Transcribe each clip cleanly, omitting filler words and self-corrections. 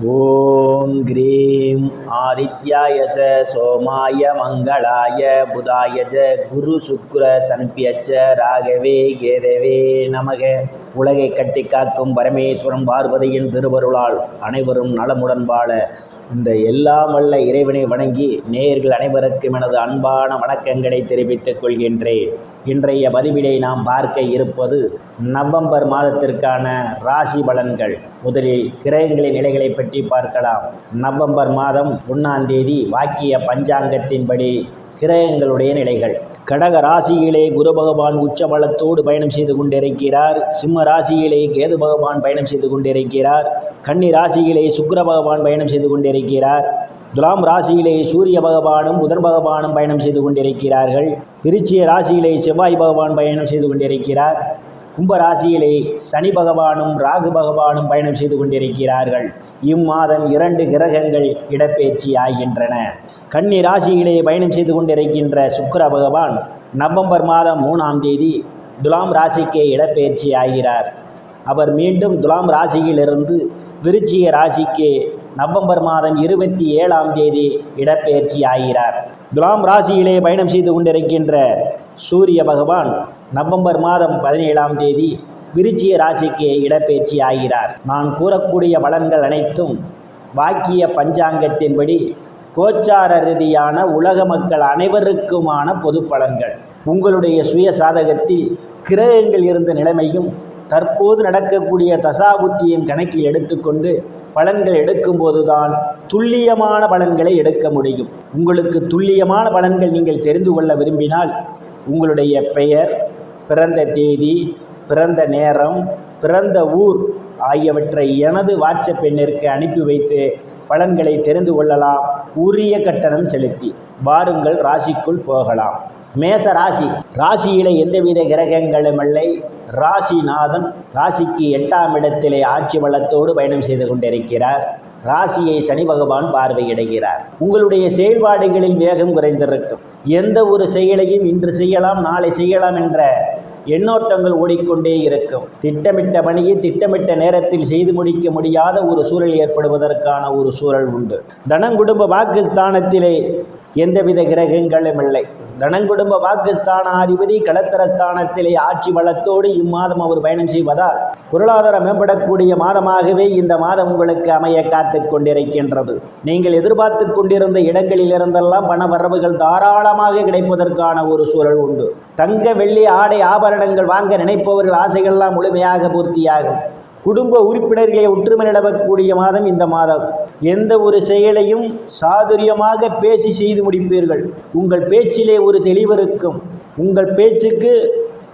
ஓம் cream ஆதித்யாய சோமாய மங்களாய புதாயஜ குரு சுக்ர சன்பியச்ச ராகவே கேதவே நமக. உலகை கட்டி காக்கும் பரமேஸ்வரன் பார்வதியின் திருவருளால் அனைவரும் நலமுடன் வாழ இந்த எல்லாம் வல்ல இறைவனை வணங்கி நேயர்கள் அனைவருக்கும் எனது அன்பான வணக்கங்களை தெரிவித்துக் கொள்கின்றேன். இன்றைய பதிவிலே நாம் பார்க்க இருப்பது நவம்பர் மாதத்திற்கான ராசி பலன்கள். முதலில் கிரகங்களின் நிலைகளை பற்றி பார்க்கலாம். நவம்பர் மாதம் 1ஆம் தேதி வாக்கிய பஞ்சாங்கத்தின்படி கிரகங்களுடைய நிலைகள். கடக ராசியிலே குரு பகவான் உச்சபலத்தோடு பயணம் செய்து கொண்டிருக்கிறார். சிம்ம ராசியிலே கேது பகவான் பயணம் செய்து கொண்டிருக்கிறார். கன்னி ராசியிலே சுக்கிர பகவான் பயணம் செய்து கொண்டிருக்கிறார். துலாம் ராசியிலே சூரிய பகவானும் புதன் பகவானும் பயணம் செய்து கொண்டிருக்கிறார்கள். விருச்சிக ராசியிலே செவ்வாய் பகவான் பயணம் செய்து கொண்டிருக்கிறார். கும்ப ராசியிலே சனி பகவானும் ராகு பகவானும் பயணம் செய்து கொண்டிருக்கிறார்கள். இம்மாதம் 2 கிரகங்கள் இடப்பெயர்ச்சி ஆகின்றன. கன்னி ராசியிலே பயணம் செய்து கொண்டிருக்கின்ற சுக்கிர பகவான் நவம்பர் மாதம் 3ஆம் தேதி துலாம் ராசிக்கு இடப்பெயர்ச்சி ஆகிறார். அவர் மீண்டும் துலாம் ராசியிலிருந்து விருச்சிக ராசிக்கு நவம்பர் மாதம் 27ஆம் தேதி இடப்பெயர்ச்சி ஆகிறார். துலாம் ராசியிலே பயணம் செய்து கொண்டிருக்கின்ற சூரிய பகவான் நவம்பர் மாதம் 17ஆம் தேதி விருச்சிக ராசிக்கு இடப்பெயர்ச்சி ஆகிறார். நான் கூறக்கூடிய பலன்கள் அனைத்தும் வாக்கிய பஞ்சாங்கத்தின்படி கோச்சார ரீதியான உலக மக்கள் அனைவருக்குமான பொது பலன்கள். உங்களுடைய சுய சாதகத்தில் கிரகங்கள் இருந்த நிலைமையும் தற்போது நடக்கக்கூடிய தசாபுத்தியும் கணக்கில் எடுத்துக்கொண்டு பலன்கள் எடுக்கும்போதுதான் துல்லியமான பலன்களை எடுக்க முடியும். உங்களுக்கு துல்லியமான பலன்கள் நீங்கள் தெரிந்து கொள்ள விரும்பினால் உங்களுடைய பெயர், பிறந்த தேதி, பிறந்த நேரம், பிறந்த ஊர் ஆகியவற்றை எனது வாட்ஸ்அப் எண்ணிற்கு அனுப்பி வைத்து பலன்களை தெரிந்து கொள்ளலாம். உரிய கட்டணம் செலுத்தி வாருங்கள், ராசிக்குள் போகலாம். மேச ராசி. ராசியிலே எந்தவித கிரகங்களும் இல்லை. ராசிநாதன் ராசிக்கு 8ஆம் இடத்திலே ஆட்சி பலத்தோடு பயணம் செய்து கொண்டிருக்கிறார். ராசியை சனி பகவான் பார்வையிடுகிறார். உங்களுடைய செயல்பாடுகளில் வேகம் குறைந்திருக்கும். எந்த ஒரு செயலையும் இன்று செய்யலாம், நாளை செய்யலாம் என்ற எண்ணோட்டங்கள் ஓடிக்கொண்டே இருக்கும். திட்டமிட்ட பணியை திட்டமிட்ட நேரத்தில் செய்து முடிக்க முடியாத ஒரு சூழல் ஏற்படுவதற்கான ஒரு சூழல் உண்டு. தனங்குடும்ப வாக்குஸ்தானத்திலே எந்தவித கிரகங்களும் இல்லை. தனங்குடும்ப வாக்குஸ்தானாதிபதி களத்திரஸ்தானத்திலே ஆட்சி பலத்தோடு இம்மாதம் அவர் பயணம் செய்வதால் பொருளாதாரம் மேம்படக்கூடிய மாதமாகவே இந்த மாதம் உங்களுக்கு அமைய காத்து கொண்டிருக்கின்றது. நீங்கள் எதிர்பார்த்து கொண்டிருந்த இடங்களில் இருந்தெல்லாம் பண வரவுகள் தாராளமாக கிடைப்பதற்கான ஒரு சூழல் உண்டு. தங்க வெள்ளி ஆடை ஆபரணங்கள் வாங்க நினைப்பவர்கள் ஆசைகள்லாம் முழுமையாக பூர்த்தியாகும். குடும்ப உறுப்பினர்களை ஒற்றுமை நிலவக்கூடிய மாதம் இந்த மாதம். எந்த ஒரு செயலையும் சாதுரியமாக பேசி செய்து முடிப்பீர்கள். உங்கள் பேச்சிலே ஒரு தெளிவிருக்கும். உங்கள் பேச்சுக்கு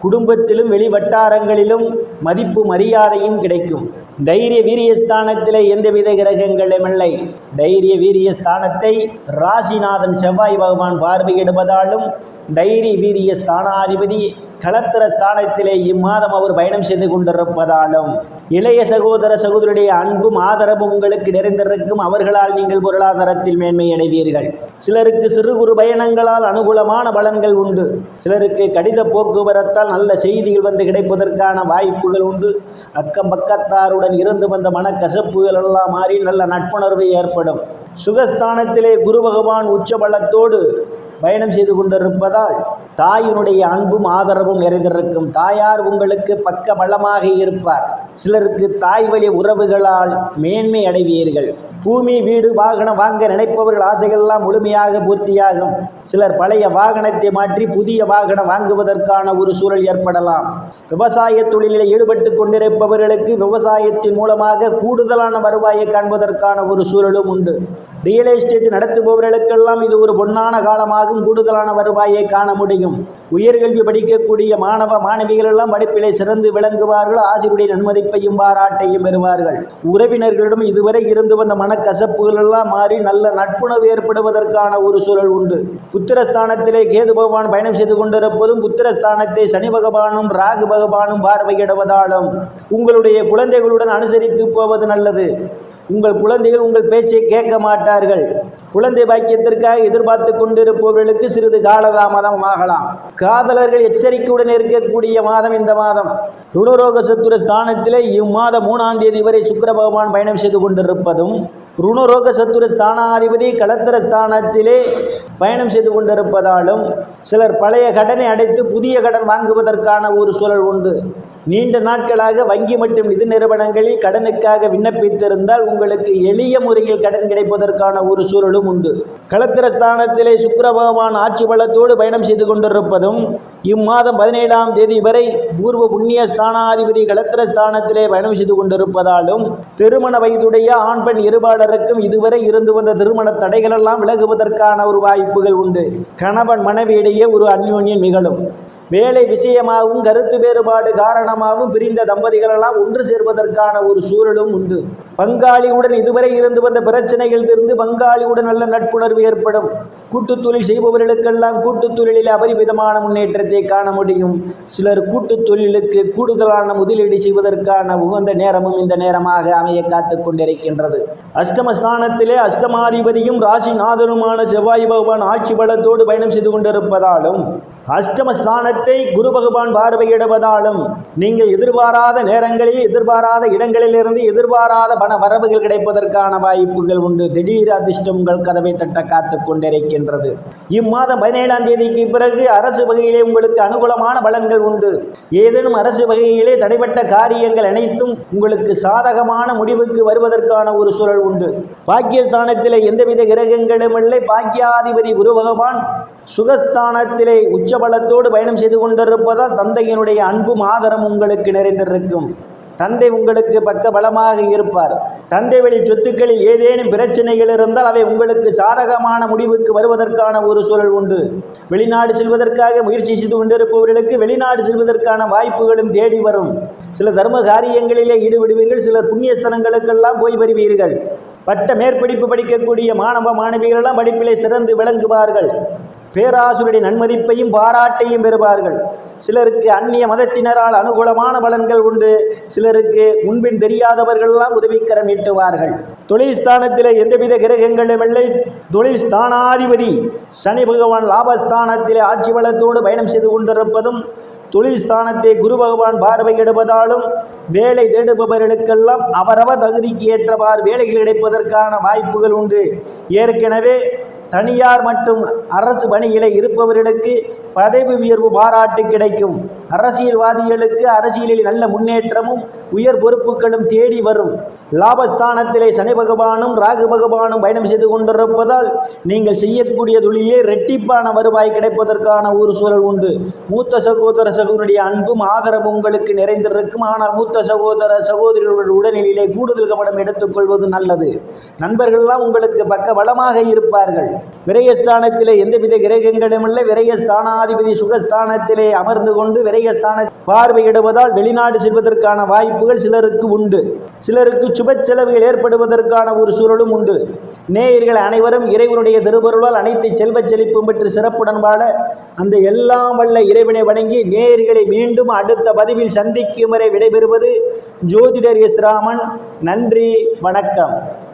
குடும்பத்திலும் வெளி வட்டாரங்களிலும் மதிப்பு மரியாதையும் கிடைக்கும். தைரிய வீரியஸ்தானத்திலே எந்தவித கிரகங்களும் இல்லை. தைரிய வீரியஸ்தானத்தை ராசிநாதன் செவ்வாய் பகவான் பார்வையிடுவதாலும் தைரிய வீரிய ஸ்தானாதிபதி களத்திர ஸ்தானத்திலே இம்மாதம் அவர் பயணம் செய்து கொண்டிருப்பதாலும் இளைய சகோதர சகோதரியுடைய அன்பும் ஆதரவும் உங்களுக்கு நிறைந்திருக்கும். அவர்களால் நீங்கள் பொருளாதாரத்தில் மேன்மை அடைவீர்கள். சிலருக்கு சிறு குறு பயணங்களால் அனுகூலமான பலன்கள் உண்டு. சிலருக்கு கடித போக்குவரத்தால் நல்ல செய்திகள் வந்து கிடைப்பதற்கான வாய்ப்புகள் உண்டு. அக்கம் பக்கத்தாருடன் இருந்து வந்த மனக்கசப்புகள் எல்லாம் மாறி நல்ல நட்புணர்வு ஏற்படும். சுகஸ்தானத்திலே குரு பகவான் உச்சபலத்தோடு பயணம் செய்து கொண்டிருப்பதால் தாயினுடைய அன்பும் ஆதரவும் நிறைந்திருக்கும். தாயார் உங்களுக்கு பக்க பலமாக இருப்பார். சிலருக்கு தாய் வழி உறவுகளால் மேன்மை அடைவீர்கள். பூமி வீடு வாகனம் வாங்க நினைப்பவர்கள் ஆசைகள்லாம் முழுமையாக பூர்த்தியாகும். சிலர் பழைய வாகனத்தை மாற்றி புதிய வாகனம் வாங்குவதற்கான ஒரு சூழல் ஏற்படலாம். விவசாய தொழிலில் ஈடுபட்டு கொண்டிருப்பவர்களுக்கு விவசாயத்தின் மூலமாக கூடுதலான வருவாயை காண்பதற்கான ஒரு சூழலும் உண்டு. ரியல் எஸ்டேட் நடத்துபவர்களுக்கெல்லாம் இது ஒரு பொன்னான காலமாகும். கூடுதலான வருவாயை காண முடியும். உயர்கல்வி படிக்கக்கூடிய மாணவ மாணவிகள் எல்லாம் படிப்பிலே சிறந்து விளங்குவார்கள். ஆசிரியருடைய நன்மதிப்பையும் பாராட்டையும் பெறுவார்கள். உறவினர்களிடம் இதுவரை இருந்து வந்த மனக்கசப்புகள் எல்லாம் மாறி நல்ல நட்புணர்வு ஏற்படுவதற்கான ஒரு சூழல் உண்டு. புத்திரஸ்தானத்திலே கேது பகவான் பயணம் செய்து கொண்டிருப்பதும் புத்திரஸ்தானத்தை சனி பகவானும் ராகு பகவானும் பார்வையிடுவதாலும் உங்களுடைய குழந்தைகளுடன் அனுசரித்து போவது நல்லது. உங்கள் குழந்தைகள் உங்கள் பேச்சை கேட்க மாட்டார்கள். குழந்தை பாக்கியத்திற்காக எதிர்பார்த்து கொண்டிருப்பவர்களுக்கு சிறிது காலதாமதம் ஆகலாம். காதலர்கள் எச்சரிக்கையுடன் இருக்கக்கூடிய மாதம் இந்த மாதம். ருணரோக சத்துரு ஸ்தானத்திலே இம்மாதம் 3ஆம் தேதி வரை சுக்கிர பகவான் பயணம் செய்து கொண்டிருப்பதும், ருணரோக சத்துரு ஸ்தானாதிபதி களத்திர ஸ்தானத்திலே பயணம் செய்து கொண்டிருப்பதாலும் சிலர் பழைய கடனை அடைத்து புதிய கடன் வாங்குவதற்கான ஒரு சூழல் உண்டு. நீண்ட நாட்களாக வங்கி மற்றும் நிதி நிறுவனங்களில் கடனுக்காக விண்ணப்பித்திருந்தால் உங்களுக்கு எளிய முறையில் கடன் கிடைப்பதற்கான ஒரு சூழலும் உண்டு. களத்திர ஸ்தானத்திலே சுக்கிர பகவான் ஆட்சி பலத்தோடு பயணம் செய்து கொண்டிருப்பதும், இம்மாதம் 17ஆம் தேதி வரை பூர்வ புண்ணிய ஸ்தானாதிபதி களத்திர ஸ்தானத்திலே பயணம் செய்து கொண்டிருப்பதாலும் திருமண வயதுடைய ஆண் பெண் இருபாலருக்கும் இதுவரை இருந்து வந்த திருமண தடைகளெல்லாம் விலகுவதற்கான ஒரு வாய்ப்புகள் உண்டு. கணவன் மனைவியிடையே ஒரு அந்யோன்யம் நிகழும். வேலை விஷயமாகவும் கருத்து வேறுபாடு காரணமாகவும் பிரிந்த தம்பதிகளெல்லாம் ஒன்று சேர்வதற்கான ஒரு சூழலும் உண்டு. பங்காளியுடன் இதுவரை இருந்து வந்த பிரச்சனைகள் தீர்ந்து பங்காளியுடன் நல்ல நட்புணர்வு ஏற்படும். கூட்டுத் தொழில் செய்பவர்களுக்கெல்லாம் கூட்டுத் தொழிலில் அபரிமிதமான முன்னேற்றத்தை காண முடியும். சிலர் கூட்டுத் தொழிலுக்கு கூடுதலான முதலீடு செய்வதற்கான உகந்த நேரமும் இந்த நேரமாக அமைய காத்து கொண்டிருக்கின்றது. அஷ்டமஸ்தானத்திலே அஷ்டமாதிபதியும் ராசிநாதனுமான செவ்வாய் பகவான் ஆட்சி பலத்தோடு பயணம் செய்து கொண்டிருப்பதாலும் அஷ்டமஸ்தானத்தை குரு பகவான் பார்வையிடுவதாலும் நீங்கள் எதிர்பாராத நேரங்களில் எதிர்பாராத இடங்களிலிருந்து எதிர்பாராத பண வரவுகள் கிடைப்பதற்கான வாய்ப்புகள் உண்டு. திடீர் அதிர்ஷ்டம் உங்கள் கதவை தட்ட காத்து கொண்டிருக்கின்றது. இம்மாதம் 17ஆம் தேதிக்கு பிறகு அரசு வகையிலே உங்களுக்கு அனுகூலமான பலன்கள் உண்டு. ஏதேனும் அரசு வகையிலே தடைப்பட்ட காரியங்கள் அனைத்தும் உங்களுக்கு சாதகமான முடிவுக்கு வருவதற்கான ஒரு சூழல் உண்டு. பாக்கியஸ்தானத்திலே எந்தவித கிரகங்களும் இல்லை. பாக்கியாதிபதி குரு பகவான் சுகஸ்தானத்திலே உச்சபலத்தோடு பயணம் செய்து கொண்டிருப்பதால் தந்தையினுடைய அன்பும் ஆதரவும் உங்களுக்கு நிறைந்திருக்கும். தந்தை உங்களுக்கு பக்க பலமாக இருப்பார். தந்தை வழி சொத்துக்களில் ஏதேனும் பிரச்சனைகள் இருந்தால் அவை உங்களுக்கு சாதகமான முடிவுக்கு வருவதற்கான ஒரு சூழல் உண்டு. வெளிநாடு செல்வதற்காக முயற்சி செய்து கொண்டிருப்பவர்களுக்கு வெளிநாடு செல்வதற்கான வாய்ப்புகளும் தேடி வரும். சில தர்ம காரியங்களிலே ஈடுபடுவீர்கள். சிலர் புண்ணிய ஸ்தலங்களுக்கெல்லாம் போய் வருவீர்கள். பட்ட மேற்படிப்பு படிக்கக்கூடிய மாணவ மாணவிகளெல்லாம் படிப்பிலே சிறந்து விளங்குவார்கள். பேராசுடைய நன்மதிப்பையும் பாராட்டையும் பெறுவார்கள். சிலருக்கு அந்நிய மதத்தினரால் அனுகூலமான பலன்கள் உண்டு. சிலருக்கு முன்பின் தெரியாதவர்களெல்லாம் உதவிக்கரம் நீட்டுவார்கள். தொழில் ஸ்தானத்திலே எந்தவித கிரகங்களும் இல்லை. தொழில் ஸ்தானாதிபதி சனி பகவான் லாபஸ்தானத்திலே ஆட்சி பலத்தோடு பயணம் செய்து கொண்டிருப்பதும், தொழில் ஸ்தானத்தை குரு பகவான் பார்வையிடுவதாலும் வேலை தேடுபவர்களுக்கெல்லாம் அவரவர் தகுதிக்கு ஏற்றவாறு வேலைகள் கிடைப்பதற்கான வாய்ப்புகள் உண்டு. ஏற்கனவே தனியார் மற்றும் அரசு பணியிலே இருப்பவர்களுக்கு பதவி உயர்வு பாராட்டு கிடைக்கும். அரசியல்வாதிகளுக்கு அரசியலில் நல்ல முன்னேற்றமும் உயர் பொறுப்புகளும் தேடி வரும். லாபஸ்தானத்திலே சனி பகவானும் ராகு பகவானும் பயணம் செய்து கொண்டிருப்பதால் நீங்கள் செய்யக்கூடிய தொழிலே இரட்டிப்பான வருவாய் கிடைப்பதற்கான ஒரு சூழல் உண்டு. மூத்த சகோதர சகோதரனுடைய அன்பும் ஆதரவும் உங்களுக்கு நிறைந்திருக்கும். ஆனால் மூத்த சகோதர சகோதரிகளுடைய உடல்நிலையிலே கூடுதல் கவனம் எடுத்துக்கொள்வது நல்லது. நண்பர்கள்லாம் உங்களுக்கு பக்க பலமாக இருப்பார்கள். விரயஸ்தானத்திலே எந்தவித கிரகங்களும் இல்லை. விரயஸ்தானாதிபதி சுகஸ்தானத்திலே அமர்ந்து கொண்டு விரயஸ்தான பார்வையிடுவதால் வெளிநாடு செல்வதற்கான வாய்ப்புகள் சிலருக்கு உண்டு. சிலருக்கு சுப செலவுகள் ஏற்படுவதற்கான ஒரு சூழலும் உண்டு. நேயர்கள் அனைவரும் இறைவனுடைய திருவருளால் அனைத்து செல்வ செழிப்பும் பெற்று சிறப்புடன் வாழ அந்த எல்லாம் வல்ல இறைவனை வணங்கி நேயர்களை மீண்டும் அடுத்த பதிவில் சந்திக்கும் வரை விடைபெறுவது ஜோதிடர் எஸ் ராமன். நன்றி, வணக்கம்.